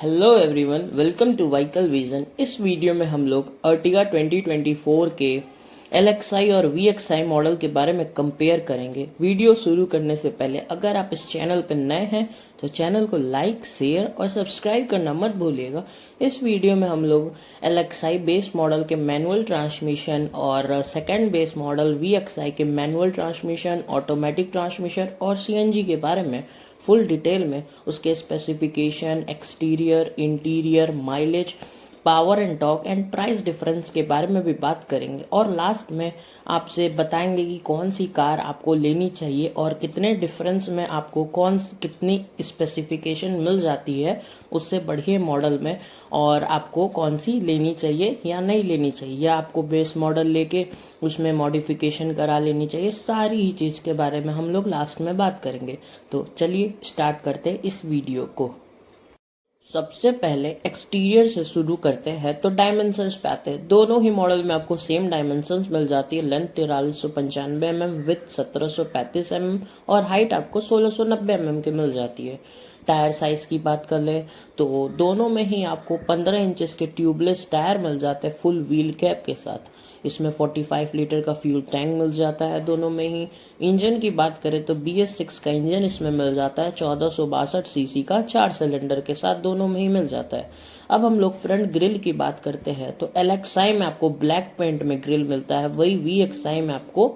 Hello everyone, welcome to vehicle vision. इस video में हम लोग अर्टिगा 2024 के LXi और VXi मॉडल के बारे में कंपेयर करेंगे। वीडियो शुरू करने से पहले अगर आप इस चैनल पर नए हैं तो चैनल को लाइक, शेयर और सब्सक्राइब करना मत भूलिएगा। इस वीडियो में हम लोग LXi बेस मॉडल के मैनुअल ट्रांसमिशन और सेकंड बेस मॉडल VXi के मैनुअल ट्रांसमिशन, ऑटोमेटिक ट्रांसमिशन और CNG के बारे में फुल डिटेल में उसके specification, exterior, interior, mileage, power and torque and price difference के बारे में भी बात करेंगे। और लास्ट में आपसे बताएंगे कि कौन सी कार आपको लेनी चाहिए और कितने डिफरेंस में आपको कितनी स्पेसिफिकेशन मिल जाती है उससे बढ़िया मॉडल में, और आपको कौन सी लेनी चाहिए या नहीं लेनी चाहिए, या आपको बेस मॉडल लेके उसमें मॉडिफिकेशन करा लेनी चाहिए। सारी ही चीज़ के बारे में हम लोग लास्ट में बात करेंगे। तो चलिए स्टार्ट करते हैं इस वीडियो को। सबसे पहले एक्सटीरियर से शुरू करते हैं तो डायमेंशंस पे आते हैं। दोनों ही मॉडल में आपको सेम डायमेंशंस मिल जाती है। लेंथ 4395 mm, विथ 1735 mm और हाइट आपको 1690 mm की मिल जाती है। टायर साइज की बात कर ले तो दोनों में ही आपको 15 इंचेस के ट्यूबलेस टायर मिल जाते हैं फुल व्हील कैप के साथ। इसमें 45 लीटर का फ्यूल टैंक मिल जाता है दोनों में ही। इंजन की बात करें तो BS6 का इंजन इसमें मिल जाता है 1462 सीसी का 4 सिलेंडर के साथ, दोनों में ही मिल जाता है। अब हम लोग फ्रंट ग्रिल की बात करते हैं तो LXi में आपको ब्लैक पेंट में ग्रिल मिलता है, वही VXi में आपको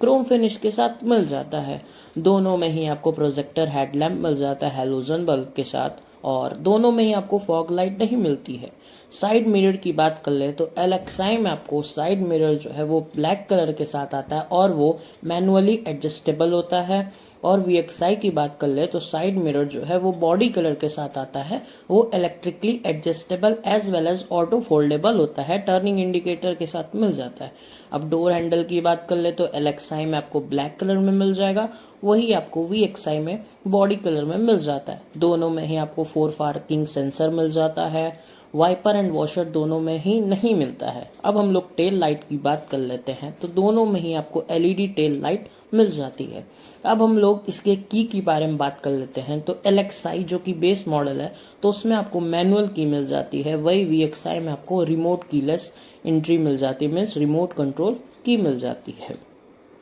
क्रोम फिनिश के साथ मिल जाता है। दोनों में ही आपको प्रोजेक्टर हेडलैम्प मिल जाता है हैलोजन बल्ब के साथ, और दोनों में ही आपको फॉग लाइट नहीं मिलती है। साइड मिरर की बात कर ले तो LXi में आपको साइड मिरर जो है वो ब्लैक कलर के साथ आता है और वो मैनुअली एडजस्टेबल होता है। और VXi की बात कर ले तो साइड मिरर जो है वो बॉडी कलर के साथ आता है, वो electrically adjustable as well as auto foldable होता है, टर्निंग इंडिकेटर के साथ मिल जाता है। अब डोर हैंडल की बात कर ले तो LXi में आपको ब्लैक कलर में मिल जाएगा, वही आपको VXi में बॉडी कलर में मिल जाता है। दोनों में ही आपको 4 पार्किंग सेंसर मिल जाता है। वाइपर एंड वॉशर दोनों में ही नहीं मिलता है। अब हम लोग टेल लाइट की बात कर लेते हैं तो दोनों में ही आपको LED टेल लाइट मिल जाती है। अब हम लोग इसके की बारे में बात कर लेते हैं तो LXi जो कि बेस मॉडल है तो उसमें आपको मैनुअल की मिल जाती है, वही VXi में आपको रिमोट कीलेस एंट्री मिल जाती है, मीन्स रिमोट कंट्रोल की मिल जाती है।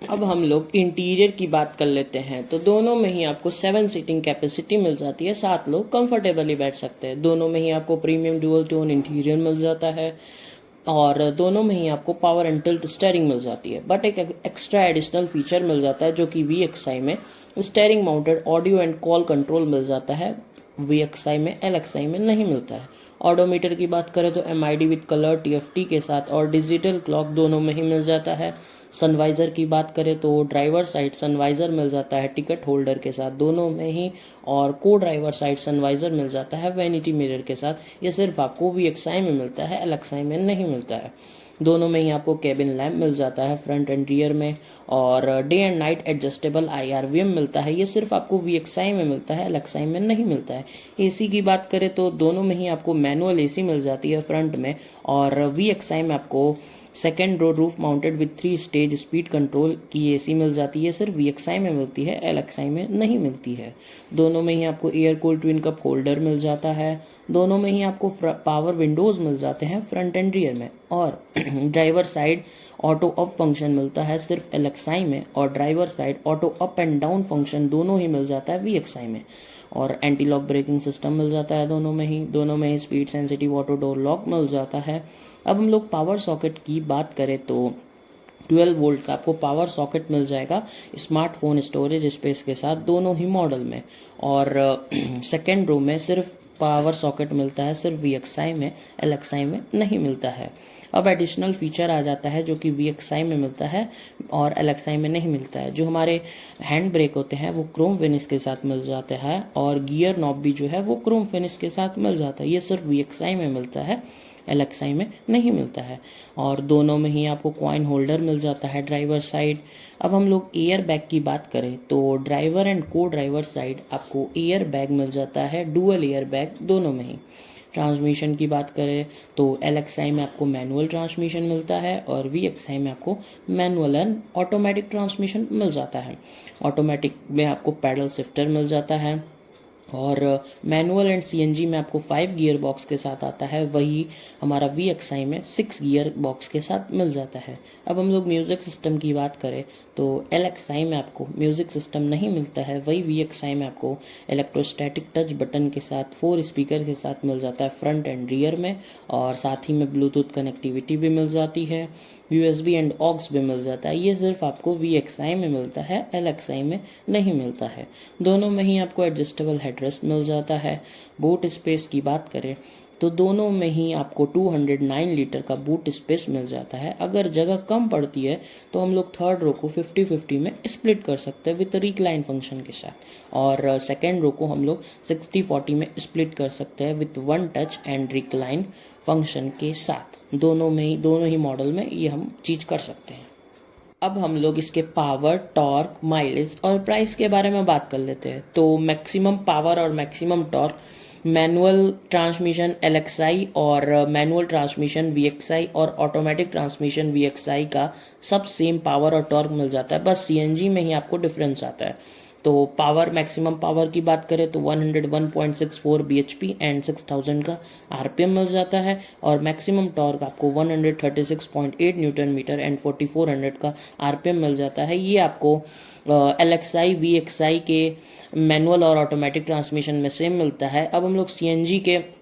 अब हम लोग इंटीरियर की बात कर लेते हैं तो दोनों में ही आपको 7 सीटिंग कैपेसिटी मिल जाती है, 7 लोग कंफर्टेबली बैठ सकते हैं। दोनों में ही आपको प्रीमियम डुअल टोन इंटीरियर मिल जाता है और दोनों में ही आपको पावर एंड टिल्ट स्टीयरिंग मिल जाती है। बट एक एक्स्ट्रा एडिशनल फीचर मिल जाता है जो कि VXi में steering mounted audio and call control मिल जाता है, VXi में LXi में नहीं मिलता है। ऑडोमीटर की बात करें तो MID विद कलर TFT के साथ और डिजिटल क्लॉक दोनों में ही मिल जाता है। सनवाइज़र की बात करें तो ड्राइवर साइड सनवाइज़र मिल जाता है टिकट होल्डर के साथ दोनों में ही, और को ड्राइवर साइड सनवाइज़र मिल जाता है वैनिटी मिरर के साथ। ये सिर्फ आपको VXi में मिलता है, LXi में नहीं मिलता है। दोनों में ही आपको केबिन लैम्प मिल जाता है फ्रंट एंड रियर में, और day and night adjustable IRVM मिलता है, ये सिर्फ आपको VXi में मिलता है, LXi में नहीं मिलता है। AC की बात करें तो दोनों में ही आपको मैनुअल AC मिल जाती है फ्रंट में, और VXi में आपको second row roof mounted with 3 stage speed control की AC मिल जाती है, सिर्फ VXi में मिलती है, LXi में नहीं मिलती है। दोनों में ही आपको air cool twin cup holder मिल जाता है। दोनों में ही आपको पावर विंडोज मिल जाते हैं फ्रंट एंड रियर में, और driver side auto up function मिलता है सिर्फ LXi में, और driver side auto up and down function दोनों ही मिल जाता है VXi में। और एंटी लॉक ब्रेकिंग सिस्टम मिल जाता है दोनों में ही speed sensitive auto door lock मिल जाता है। अब हम लोग पावर सॉकेट की बात करें तो 12 वोल्ट का आपको पावर सॉकेट मिल जाएगा स्मार्टफोन स्टोरेज स्पेस के साथ दोनों ही मॉडल में, और सेकेंड रो में सिर्फ पावर सॉकेट मिलता है, सिर्फ VXi में, LXi में नहीं मिलता है। अब एडिशनल फीचर आ जाता है जो कि VXi में मिलता है और LXi में नहीं मिलता है। जो हमारे हैंड ब्रेक होते हैं वो क्रोम फिनिश के साथ मिल जाते हैं, और गियर नॉब भी जो है वो क्रोम फिनिश के साथ मिल जाता है, ये सिर्फ VXi में मिलता है, LXi में नहीं मिलता है। और दोनों में ही आपको कॉइन होल्डर मिल जाता है ड्राइवर साइड। अब हम लोग एयर बैग की बात करें तो ड्राइवर एंड को ड्राइवर साइड आपको एयर बैग मिल जाता है, डुअल एयर बैग दोनों में ही। ट्रांसमिशन की बात करें तो LXi में आपको मैनुअल ट्रांसमिशन मिलता है, और VXi में आपको मैनुअल एंड ऑटोमेटिक ट्रांसमिशन मिल जाता है। ऑटोमेटिक में आपको पैडल शिफ्टर मिल जाता है, और मैनुअल एंड सीएनजी में आपको 5 गियर बॉक्स के साथ आता है, वही हमारा VXI में 6 गियर बॉक्स के साथ मिल जाता है। अब हम लोग म्यूज़िक सिस्टम की बात करें तो LXI में आपको म्यूज़िक सिस्टम नहीं मिलता है, वही VXI में आपको इलेक्ट्रोस्टैटिक टच बटन के साथ 4 स्पीकर के साथ मिल जाता है फ्रंट एंड रियर में, और साथ ही में ब्लूटूथ कनेक्टिविटी भी मिल जाती है, USB एंड ऑक्स भी मिल जाता है। ये सिर्फ आपको VXI में मिलता है, LXI में नहीं मिलता है। दोनों में ही आपको एडजस्टेबल हेडरेस्ट मिल जाता है। बूट स्पेस की बात करें तो दोनों में ही आपको 209 लीटर का बूट स्पेस मिल जाता है। अगर जगह कम पड़ती है तो हम लोग थर्ड रो को 50-50 में स्प्लिट कर सकते हैं विद रिक्लाइन फंक्शन के साथ, और सेकेंड रो को हम लोग 60-40 में स्प्लिट कर सकते हैं with one touch and recline function के साथ। दोनों ही मॉडल में ये हम चीज़ कर सकते हैं। अब हम लोग इसके पावर, टॉर्क, माइलेज और प्राइस के बारे में बात कर लेते हैं। तो मैक्सिमम पावर और maximum torque manual transmission LXI और मैनुअल ट्रांसमिशन VXI और ऑटोमेटिक ट्रांसमिशन VXI का सब सेम पावर और टॉर्क मिल जाता है, बस CNG में ही आपको डिफरेंस आता है। तो पावर, मैक्सिमम पावर की बात करें तो 101.64 bhp एंड 6000 का RPM मिल जाता है, और मैक्सिमम टॉर्क आपको 136.8 न्यूटन मीटर एंड 4400 का RPM मिल जाता है। ये आपको LXI VXI के मैनुअल और ऑटोमेटिक ट्रांसमिशन में सेम मिलता है। अब हम लोग CNG के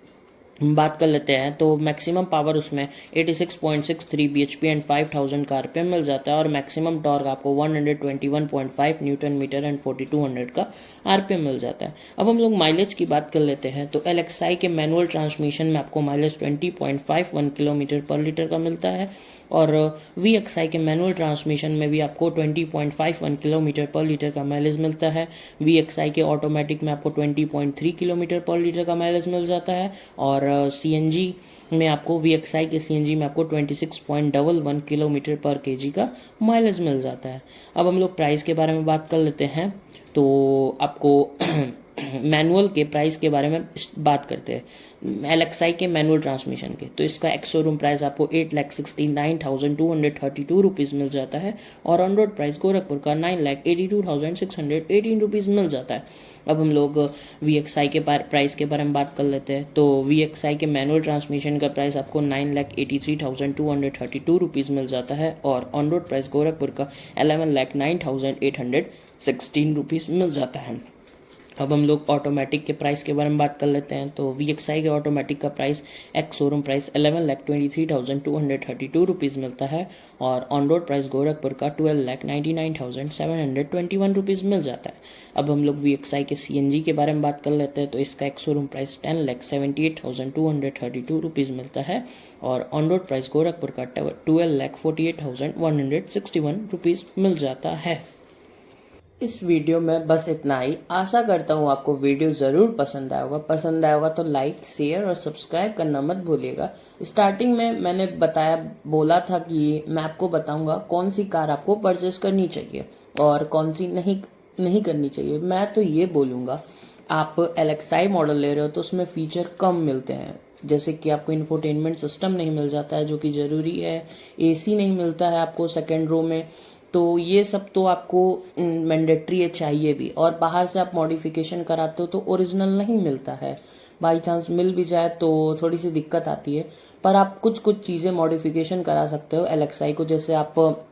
बात कर लेते हैं तो मैक्सिमम पावर उसमें 86.63 bhp एंड 5000 का RPM मिल जाता है, और मैक्सिमम टॉर्क आपको 121.5 न्यूटन मीटर एंड 4200 का RPM मिल जाता है। अब हम लोग माइलेज की बात कर लेते हैं तो LXI के मैनुअल ट्रांसमिशन में आपको माइलेज 20.51 किलोमीटर पर लीटर का मिलता है, और VXI के मैनुअल ट्रांसमिशन में भी आपको 20.51 किलोमीटर पर लीटर का माइलेज मिलता है। VXI के ऑटोमेटिक में आपको 20.3 किलोमीटर पर लीटर का माइलेज मिल जाता है, और CNG में आपको VXI के CNG में आपको 26.11 किलोमीटर पर केजी का माइलेज मिल जाता है। अब हम लोग प्राइस के बारे में बात कर लेते हैं तो आपको मैनुअल के प्राइस के बारे में बात करते हैं। LXI के मैनुअल ट्रांसमिशन के तो इसका एक्स शोरूम प्राइस आपको 8,69,232 रुपीज़ मिल जाता है, और ऑन रोड प्राइस गोरखपुर का 9,82,618 रुपीज़ मिल जाता है। अब हम लोग VXI के प्राइस के बारे में बात कर लेते हैं तो VXI के मैनुअल ट्रांसमिशन का प्राइस आपको 9,83,232 रुपीज़ मिल जाता है, और ऑन रोड प्राइस गोरखपुर का 11,09,816 रुपीज़ मिल जाता है। अब हम लोग ऑटोमेटिक के प्राइस के बारे में बात कर लेते हैं तो VXI के ऑटोमेटिक का price ex showroom price 11,23,232 rupees मिलता है, और ऑन रोड प्राइस गोरखपुर का 12,99,721 रुपीज़ मिल जाता है। अब हम लोग VXI के CNG के बारे में बात कर लेते हैं तो इसका एक्स शोरूम प्राइस 10,78,232 रुपीज़ मिलता है, और ऑन रोड प्राइस गोरखपुर का 12,48,161 रुपीज़ मिल जाता है। इस वीडियो में बस इतना ही। आशा करता हूँ आपको वीडियो ज़रूर पसंद आया होगा। पसंद आया होगा तो लाइक, शेयर और सब्सक्राइब करना मत भूलिएगा। स्टार्टिंग में मैंने बोला था कि मैं आपको बताऊंगा कौन सी कार आपको परचेस करनी चाहिए और कौन सी नहीं करनी चाहिए। मैं तो ये बोलूँगा, आप LXI मॉडल ले रहे हो तो उसमें फ़ीचर कम मिलते हैं, जैसे कि आपको इंफोटेनमेंट सिस्टम नहीं मिल जाता है जो कि ज़रूरी है, AC नहीं मिलता है आपको सेकेंड रो में, तो ये सब तो आपको मैंडेटरी है, चाहिए भी। और बाहर से आप मॉडिफिकेशन कराते हो तो ओरिजिनल नहीं मिलता है, बाई चांस मिल भी जाए तो थोड़ी सी दिक्कत आती है। पर आप कुछ चीज़ें मॉडिफिकेशन करा सकते हो LXI को, जैसे आप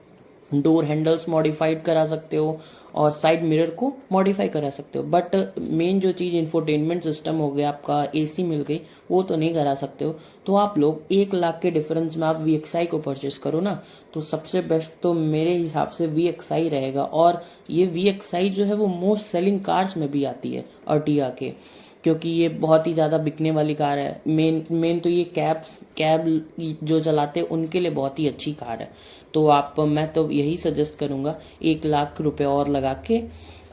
डोर हैंडल्स मॉडिफाइड करा सकते हो और साइड मिरर को मॉडिफाई करा सकते हो, बट मेन जो चीज़ इंफोटेनमेंट सिस्टम हो गया, आपका AC मिल गई, वो तो नहीं करा सकते हो। तो आप लोग 1 लाख के डिफरेंस में आप VXI को परचेस करो ना, तो सबसे बेस्ट तो मेरे हिसाब से VXI रहेगा। और ये VXI जो है वो मोस्ट सेलिंग कार्स में भी आती है अर्टिगा के, क्योंकि ये बहुत ही ज़्यादा बिकने वाली कार है। मेन तो ये कैब जो चलाते हैं उनके लिए बहुत ही अच्छी कार है। तो मैं तो यही सजेस्ट करूँगा 1 लाख रुपए और लगा के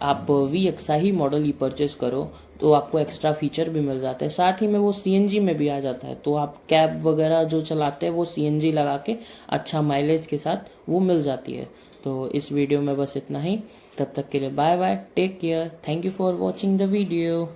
आप VXI ही मॉडल ही परचेस करो, तो आपको एक्स्ट्रा फीचर भी मिल जाता है। साथ ही में वो CNG में भी आ जाता है, तो आप कैब वगैरह जो चलाते हैं वो CNG लगा के अच्छा माइलेज के साथ वो मिल जाती है। तो इस वीडियो में बस इतना ही। तब तक के लिए bye bye, take care, thank you for watching the video.